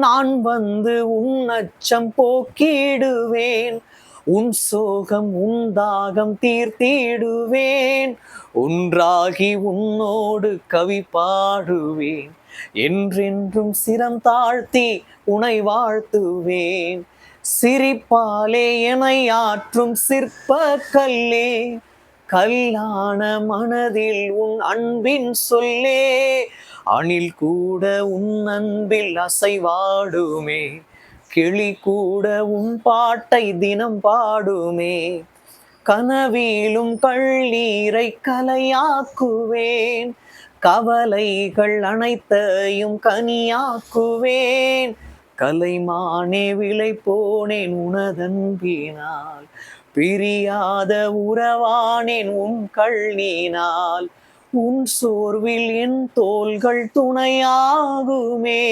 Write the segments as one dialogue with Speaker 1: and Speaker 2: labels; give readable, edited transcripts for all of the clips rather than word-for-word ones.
Speaker 1: நான் வந்து உன் அச்சம் போக்கிடுவேன், உன் சோகம் உன் தாகம் தீர்த்திடுவேன், ஒன்றாகி உன்னோடு கவி பாடுவேன், என்றென்றும் சிரம் தாழ்த்தி உனை வாழ்த்துவேன். சிரிப்பாலே என்னை ஆற்றும் சிற்ப கல்லே, கல்லான மனதில் உன் அன்பின் சொல்லே, அணில் கூட உன் அன்பில் அசைவாடுமே, கிளி கூட உன் பாட்டை தினம் பாடுமே, கனவிலும் கண்ணீரை கலையாக்குவேன், கவலைகள் அனைத்தையும் கனியாக்குவேன், கலைமானே விலை போனேன் உனதன்பினால், பிரியாத உறவானேன் உன் கண்ணீனால், உன் சோர்வில் என் தோள்கள் துணையாகுமே,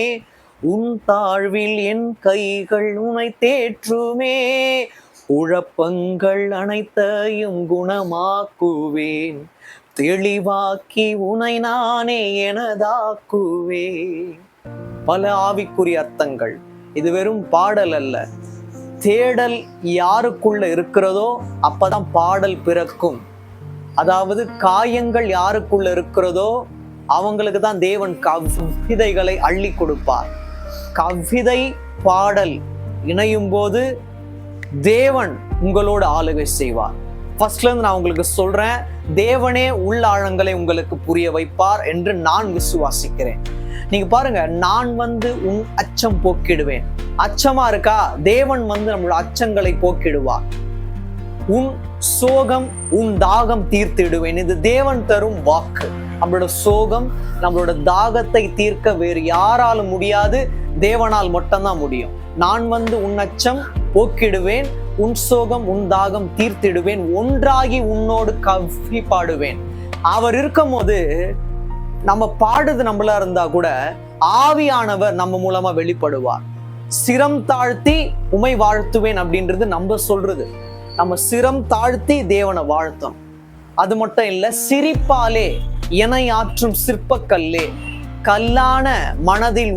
Speaker 1: உன் தாழ்வில் என் கைகள் உனை தேற்றுமே, குழப்பங்கள் அனைத்தையும் குணமாக்குவேன், தெளிவாக்கி உனை நானே எனதாக்குவேன். பல ஆவிக்குரிய அர்த்தங்கள். இது வெறும் பாடல் அல்ல. தேடல் யாருக்குள்ள இருக்கிறதோ அப்பதான் பாடல் பிறக்கும். அதாவது காயங்கள் யாருக்குள்ள இருக்கிறதோ அவங்களுக்கு தான் தேவன் கவிதைகளை அள்ளி கொடுப்பார். கவிதை பாடல் இணையும் போது தேவன் உங்களோட ஆளுகை செய்வார். ஃபர்ஸ்ட்ல இருந்து நான் உங்களுக்கு சொல்றேன், தேவனே உள்ளாழங்களை உங்களுக்கு புரிய வைப்பார் என்று நான் விசுவாசிக்கிறேன். நீங்க பாருங்க, நான் வந்து உன் அச்சம் போக்கிடுவேன். அச்சமா இருக்கா? தேவன் வந்து நம்மளோட அச்சங்களை போக்கிடுவார். உன் சோகம் உன் தாகம் தீர்த்திடுவேன். இது தேவன் தரும் வாக்கு. நம்மளோட சோகம் நம்மளோட தாகத்தை தீர்க்க வேறு யாராலும் முடியாது, தேவனால் மட்டும்தான் முடியும். நான் வந்து உன் அச்சம் போக்கிடுவேன், உன் சோகம் உன் தாகம் தீர்த்திடுவேன், ஒன்றாகி உன்னோடு கவி பாடுவேன். அவர் இருக்கும் போது நம்ம பாடுது நம்மளா இருந்தா கூட ஆவியானவர் நம்ம மூலமா வெளிப்படுவார். சிரம் தாழ்த்தி உமை வாழ்த்துவேன் அப்படின்றது நம்ம சொல்றது. நம்ம சிரம் தாழ்த்தி தேவனை வாழ்த்தோம். அது மட்டும் இல்ல, சிரிப்பாலே என்னை ஆற்றும் சிற்பக்கல்லே, கல்லான மனதில்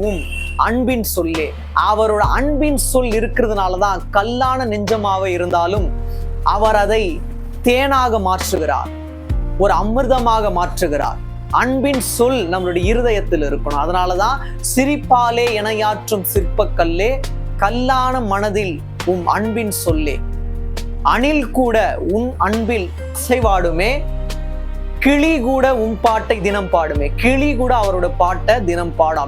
Speaker 1: அன்பின் சொல்லே. அவரோட அன்பின் சொல் இருக்கிறதுனாலதான் கல்லான நெஞ்சமாக இருந்தாலும் அவர் அதை தேனாக மாற்றுகிறார், ஒரு அமிர்தமாக மாற்றுகிறார். அன்பின் சொல் நம்மளுடைய இருதயத்தில் இருக்கணும். அதனாலதான் சிரிப்பாலே எனையாற்றும் சிற்பக்கல்லே, கல்லான மனதில் அன்பின் சொல்லே, அணில் கூட உன் அன்பில் அசைவாடுமே, கிளி கூட உன் பாட்டை தினம் பாடுமே. கிளி கூட அவரோட பாட்டை தினம் பாடும்.